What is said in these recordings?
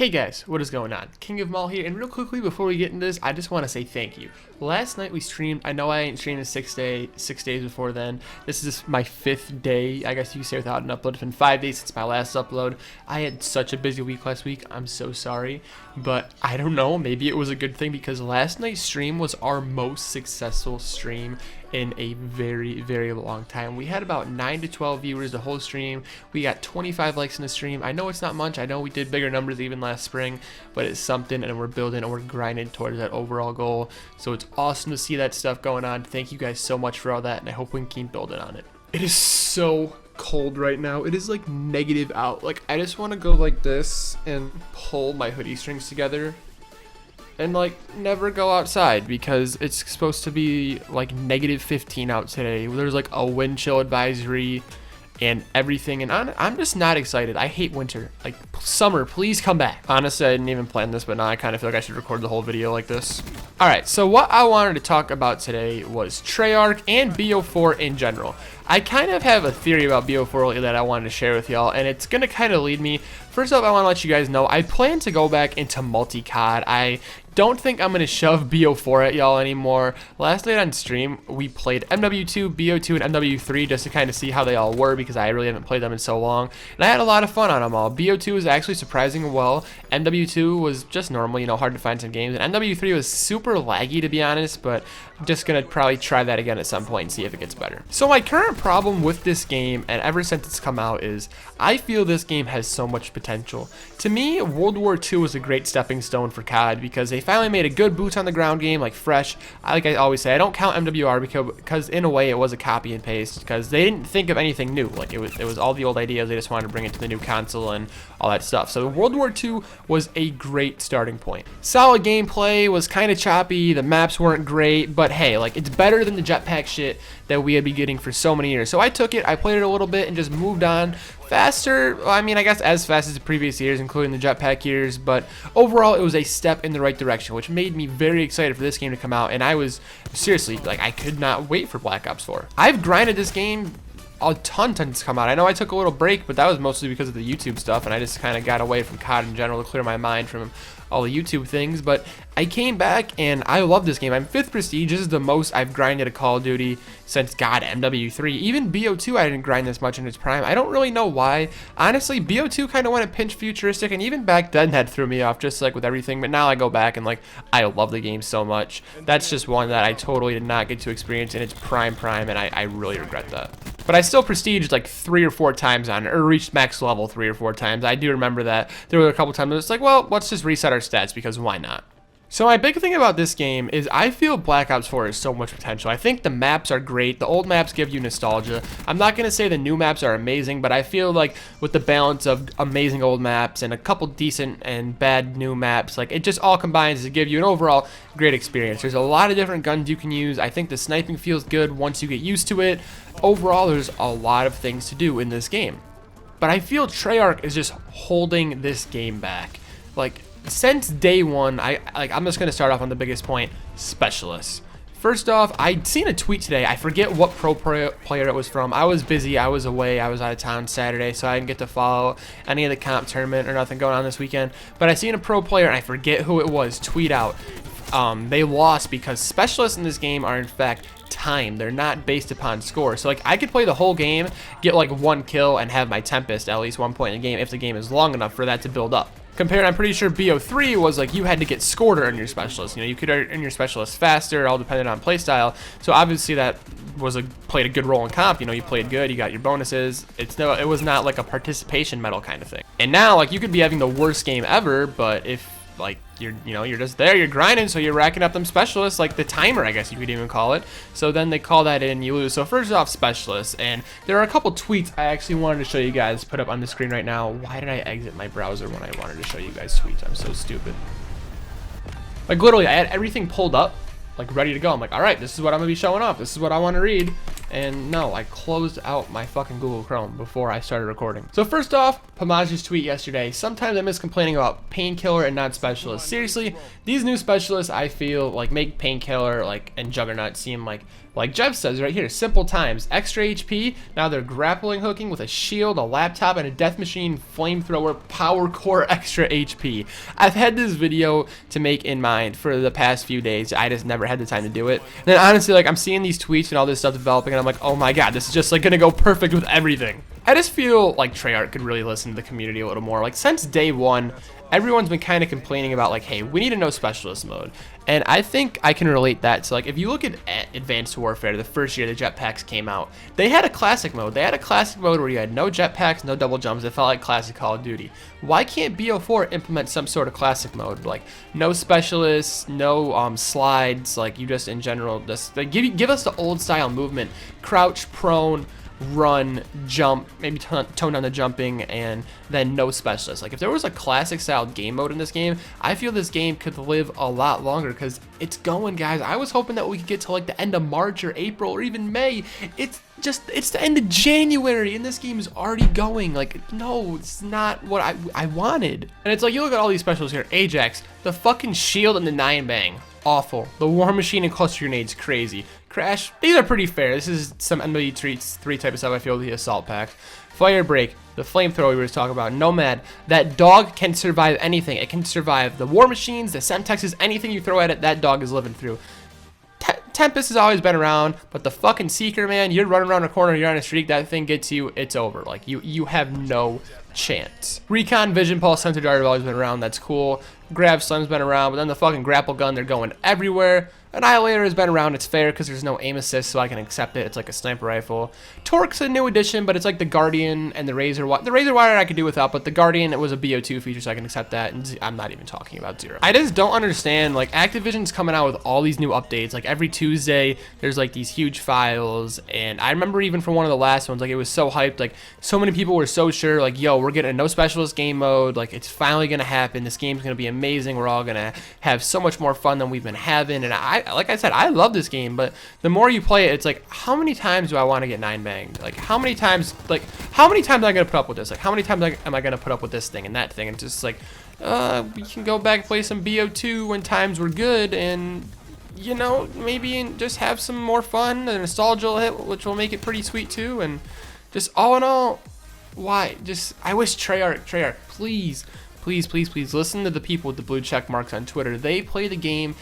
Hey guys, what is going on? KingOfEmAll here, and real quickly before we get into this, I just want to say thank you. Last night we streamed. I know I ain't streamed in 6 days before then. This is my 5th day, I guess you could say, without an upload. It's been 5 days since my last upload. I had such a busy week last week. I'm so sorry, but I don't know. Maybe it was a good thing because last night's stream was our most successful stream in a very, very long time. We had about 9 to 12 viewers the whole stream. We got 25 likes in the stream. I know it's not much. I know we did bigger numbers even last spring, but it's something, and we're building and we're grinding towards that overall goal. So it's awesome to see that stuff going on. Thank you guys so much for all that, and I hope we can keep building on it. It is so cold right now. It is like negative out. Like, I just want to go like this and pull my hoodie strings together and like never go outside because it's supposed to be like negative 15 out today. There's like a wind chill advisory and everything, and I'm just not excited. I hate winter. Like, summer, please come back. Honestly, I didn't even plan this, but now I kind of feel like I should record the whole video like this. All right, so what I wanted to talk about today was Treyarch and BO4 in general. I kind of have a theory about BO4 that I wanted to share with y'all, and it's gonna kind of lead me. First off, I want to let you guys know I plan to go back into multi-COD. I don't think I'm going to shove BO4 at y'all anymore. Last night on stream, we played MW2, BO2, and MW3 just to kind of see how they all were because I really haven't played them in so long. And I had a lot of fun on them all. BO2 was actually surprising well. MW2 was just normal, you know, hard to find some games. And MW3 was super laggy, to be honest, but I'm just going to probably try that again at some point and see if it gets better. So my current problem with this game, and ever since it's come out, is I feel this game has so much potential. To me, World War II was a great stepping stone for COD because they finally made a good boots on the ground game, like fresh. Like I always say, I don't count MWR because in a way it was a copy and paste because they didn't think of anything new. Like it was all the old ideas. They just wanted to bring it to the new console and all that stuff. So World War II was a great starting point. Solid gameplay, was kind of choppy. The maps weren't great, but hey, like it's better than the jetpack shit that we had been getting for so many years. So I took it, I played it a little bit, and just moved on. Faster, well, I mean, I guess as fast as the previous years, including the jetpack years, but overall it was a step in the right direction, which made me very excited for this game to come out, and I was seriously, like, I could not wait for Black Ops 4. I've grinded this game a ton since it's come out. I know I took a little break, but that was mostly because of the YouTube stuff, and I just kind of got away from COD in general to clear my mind from all the YouTube things, but I came back and I love this game. I'm 5th prestige. This is the most I've grinded a Call of Duty since, God, MW3. Even BO2 I didn't grind this much in its prime. I don't really know why. Honestly, BO2 kind of went a pinch futuristic, and even back then that threw me off just like with everything, but now I go back and like I love the game so much. That's just one that I totally did not get to experience in its prime, and I really regret that. But I still prestiged like 3 or 4 times on it, or reached max level 3 or 4 times. I do remember that. There were a couple times it's like, well, let's just reset our stats because why not? So my big thing about this game is I feel Black Ops 4 has so much potential. I think the maps are great. The old maps give you nostalgia. I'm not going to say the new maps are amazing, but I feel like with the balance of amazing old maps and a couple decent and bad new maps, like it just all combines to give you an overall great experience. There's a lot of different guns you can use. I think the sniping feels good once you get used to it. Overall, there's a lot of things to do in this game. But I feel Treyarch is just holding this game back. Like, since day one, I'm just gonna start off on the biggest point: specialists. First off, I'd seen a tweet today. I forget what pro player it was from. I was busy. I was away. I was out of town Saturday, so I didn't get to follow any of the comp tournament or nothing going on this weekend. But I seen a pro player, and I forget who it was, tweet out they lost because specialists in this game are in fact time. They're not based upon score. So like I could play the whole game, get like 1 kill, and have my Tempest at least one point in the game if the game is long enough for that to build up. Compared, I'm pretty sure BO3 was like you had to get scored to earn your specialist. You know, you could earn your specialist faster, all depended on playstyle. So obviously that played a good role in comp. You know, you played good, you got your bonuses. It was not like a participation medal kind of thing. And now like you could be having the worst game ever, but if like you're just there, you're grinding, so you're racking up them specialists, like the timer, I guess you could even call it. So then they call that in, you lose. So first off, specialists, and there are a couple tweets I actually wanted to show you guys, put up on the screen right now. Why did I exit my browser when I wanted to show you guys tweets? I'm so stupid. Like literally, I had everything pulled up, like ready to go. I'm like, all right, this is what I'm gonna be showing off. This is what I want to read. And no, I closed out my fucking Google Chrome before I started recording. So first off, Pamage's tweet yesterday. Sometimes I miss complaining about Painkiller and not specialists. Seriously, these new specialists I feel like make Painkiller like and Juggernaut seem like Like Jeff says right here, simple times, extra HP, now they're grappling hooking with a shield, a laptop, and a death machine flamethrower power core extra HP. I've had this video to make in mind for the past few days. I just never had the time to do it. And then honestly, like I'm seeing these tweets and all this stuff developing, and I'm like, oh my god, this is just like gonna go perfect with everything. I just feel like Treyarch could really listen to the community a little more. Like since day one, everyone's been kind of complaining about like, hey, we need a no specialist mode. And I think I can relate that to like, if you look at Advanced Warfare, the first year the jetpacks came out, they had a classic mode. They had a classic mode where you had no jetpacks, no double jumps. It felt like classic Call of Duty. Why can't BO4 implement some sort of classic mode? Like no specialists, no slides, like you just in general, just like, give us the old style movement, crouch, prone, run, jump, maybe tone down the jumping, and then no specialists. Like if there was a classic style game mode in this game, I feel this game could live a lot longer because it's going, guys. I was hoping that we could get to like the end of March or April or even May. It's the end of January and this game is already going. Like, no, it's not what I wanted. And it's like, you look at all these specials here. Ajax, the fucking shield and the 9-bang. Awful. The War Machine and cluster grenades, crazy. Crash, these are pretty fair. This is some MW3 type of stuff I feel with the assault pack. Fire break, the flamethrower we were talking about. Nomad, that dog can survive anything. It can survive the War Machines, the Semtexes, anything you throw at it, that dog is living through. Tempest has always been around, but the fucking Seeker, man, you're running around a corner, you're on a streak, that thing gets you, it's over. Like, you have no chance. Recon, Vision Pulse, Sensor Dart have always been around, that's cool. Grav Slim's been around, but then the fucking grapple gun, they're going everywhere. Annihilator has been around, it's fair because there's no aim assist, so I can accept it. It's like a sniper rifle. Torque's a new addition, but it's like the Guardian and the Razor Wire. The Razor Wire I could do without, but the Guardian, it was a BO2 feature, so I can accept that, and I'm not even talking about Zero. I just don't understand, like, Activision's coming out with all these new updates. Like, every Tuesday, there's, like, these huge files, and I remember even from one of the last ones, like, it was so hyped, like, so many people were so sure, like, yo, we're getting a no specialist game mode, like, it's finally gonna happen, this game's gonna be amazing, we're all gonna have so much more fun than we've been having, and like I said, I love this game, but the more you play it, it's like, how many times do I want to get 9-banged? Like, how many times am I gonna put up with this? Like, how many times am I gonna put up with this thing and that thing? And just like, we can go back and play some BO2 when times were good, and you know, maybe just have some more fun. The nostalgia will hit, which will make it pretty sweet too. And just all in all, why? Just I wish Treyarch, please listen to the people with the blue check marks on Twitter. They play the game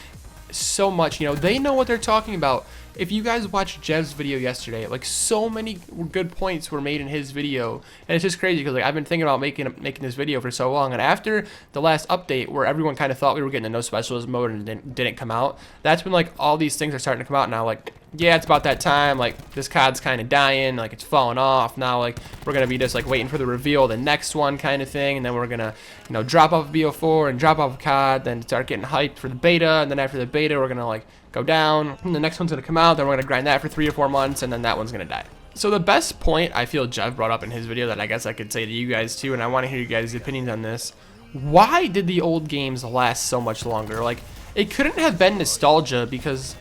so much, you know, they know what they're talking about. If you guys watched Jev's video yesterday, like, so many good points were made in his video, and it's just crazy because like I've been thinking about making this video for so long, and after the last update where everyone kind of thought we were getting a no specialist mode and didn't come out, that's when like all these things are starting to come out now. Like, yeah, it's about that time. Like, this COD's kind of dying, like it's falling off now. Like, we're gonna be just like waiting for the reveal, the next one kind of thing, and then we're gonna, you know, drop off BO4 and drop off COD, then start getting hyped for the beta, and then after the beta we're gonna like go down, and the next one's gonna come out, then we're gonna grind that for 3 or 4 months, and then that one's gonna die. So the best point I feel Jeff brought up in his video that I guess I could say to you guys too, and I want to hear you guys' opinions on this: why did the old games last so much longer? Like, it couldn't have been nostalgia, because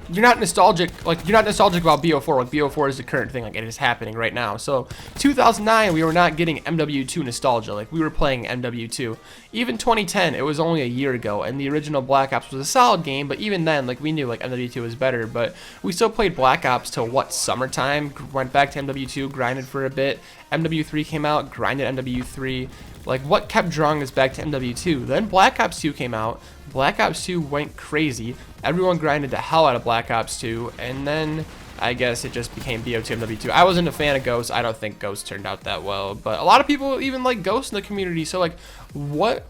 you're not nostalgic about BO4. Like, BO4 is the current thing, like it is happening right now. So 2009, we were not getting MW2 nostalgia, like we were playing MW2. Even 2010, it was only a year ago, and the original Black Ops was a solid game, but even then, like, we knew like MW2 was better, but we still played Black Ops till what, summertime, went back to MW2, grinded for a bit, MW3 came out, grinded MW3. Like, what kept drawing us back to MW2? Then Black Ops 2 came out. Black Ops 2 went crazy. Everyone grinded the hell out of Black Ops 2, and then I guess it just became BO2 MW2. I wasn't a fan of Ghost. I don't think Ghost turned out that well, but a lot of people even like Ghost in the community. So like, what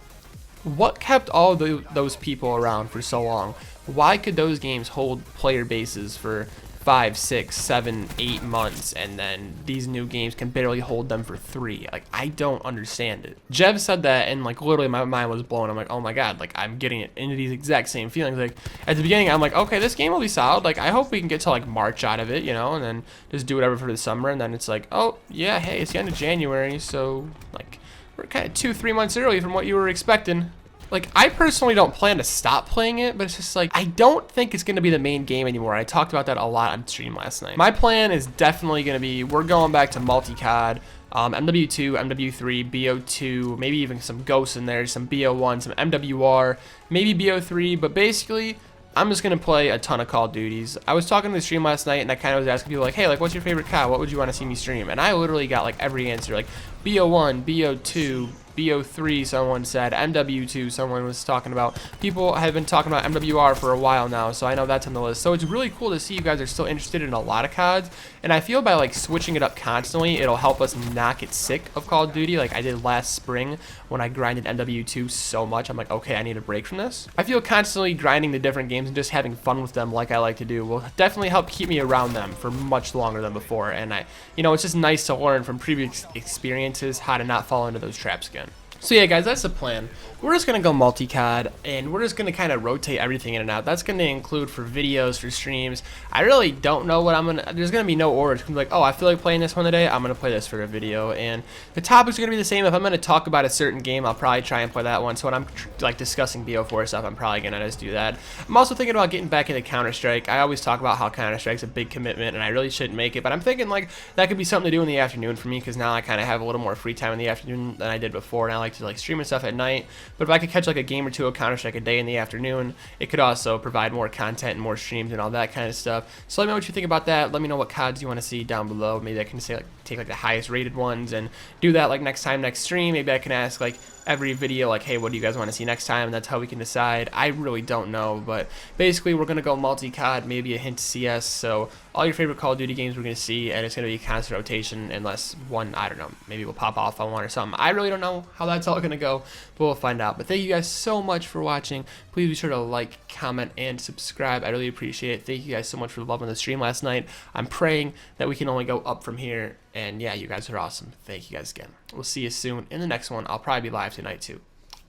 kept all those people around for so long? Why could those games hold player bases for 5, 6, 7, 8 months, and then these new games can barely hold them for 3? Like, I don't understand it. Jev said that, and like literally my mind was blown. I'm like, oh my god, like I'm getting into these exact same feelings. Like, at the beginning, I'm like, okay, this game will be solid. Like, I hope we can get to like March out of it, you know, and then just do whatever for the summer. And then it's like, oh yeah, hey, it's the end of January, so like we're kind of 2-3 months early from what you were expecting. Like, I personally don't plan to stop playing it, but it's just like, I don't think it's going to be the main game anymore. I talked about that a lot on stream last night. My plan is definitely going to be, we're going back to multi-COD, MW2, MW3, BO2, maybe even some Ghosts in there, some BO1, some MWR, maybe BO3, but basically, I'm just gonna play a ton of Call of Duties. I was talking to the stream last night, and I kind of was asking people like, hey, like, what's your favorite COD? What would you want to see me stream? And I literally got like every answer, like BO1, BO2, BO3, someone said, MW2, someone was talking about. People have been talking about MWR for a while now, so I know that's on the list. So it's really cool to see you guys are still interested in a lot of CODs, and I feel by like switching it up constantly, it'll help us not get sick of Call of Duty like I did last spring when I grinded MW2 so much. I'm like, okay, I need a break from this. I feel constantly grinding the different games and just having fun with them like I like to do will definitely help keep me around them for much longer than before, and it's just nice to learn from previous experiences how to not fall into those traps again. So yeah, guys, that's the plan. We're just going to go multi-COD, and we're just going to kind of rotate everything in and out. That's going to include for videos, for streams. I really don't know what I'm going to... There's going to be no order. It's going to be like, oh, I feel like playing this one today. I'm going to play this for a video. And the topics are going to be the same. If I'm going to talk about a certain game, I'll probably try and play that one. So when I'm like discussing BO4 stuff, I'm probably going to just do that. I'm also thinking about getting back into Counter-Strike. I always talk about how Counter-Strike's a big commitment, and I really shouldn't make it. But I'm thinking like that could be something to do in the afternoon for me, because now I kind of have a little more free time in the afternoon than I did before, and I like to like stream and stuff at night. But if I could catch like a game or two of Counter-Strike a day in the afternoon, it could also provide more content and more streams and all that kind of stuff. So let me know what you think about that. Let me know what CODs you want to see down below. Maybe I can say like take like the highest rated ones and do that like next stream. Maybe I can ask like every video like, hey, what do you guys want to see next time? And that's how we can decide. I really don't know, but basically we're gonna go multi-COD, maybe a hint CS. So all your favorite Call of Duty games we're gonna see, and it's gonna be a constant rotation unless one, I don't know, maybe we'll pop off on one or something. I really don't know how that's all gonna go, but we'll find out. But thank you guys so much for watching. Please be sure to like, comment, and subscribe. I really appreciate it. Thank you guys so much for loving the stream last night. I'm praying that we can only go up from here. And yeah, you guys are awesome. Thank you guys again. We'll see you soon in the next one. I'll probably be live tonight too.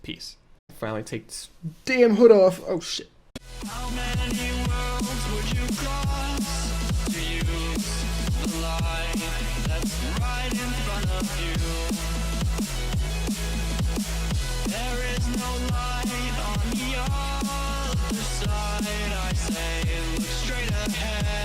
Peace. Finally take this damn hood off. Oh shit. How many worlds would you cross to use the line that's right in front of you? There is no light on the other side. I say look straight ahead.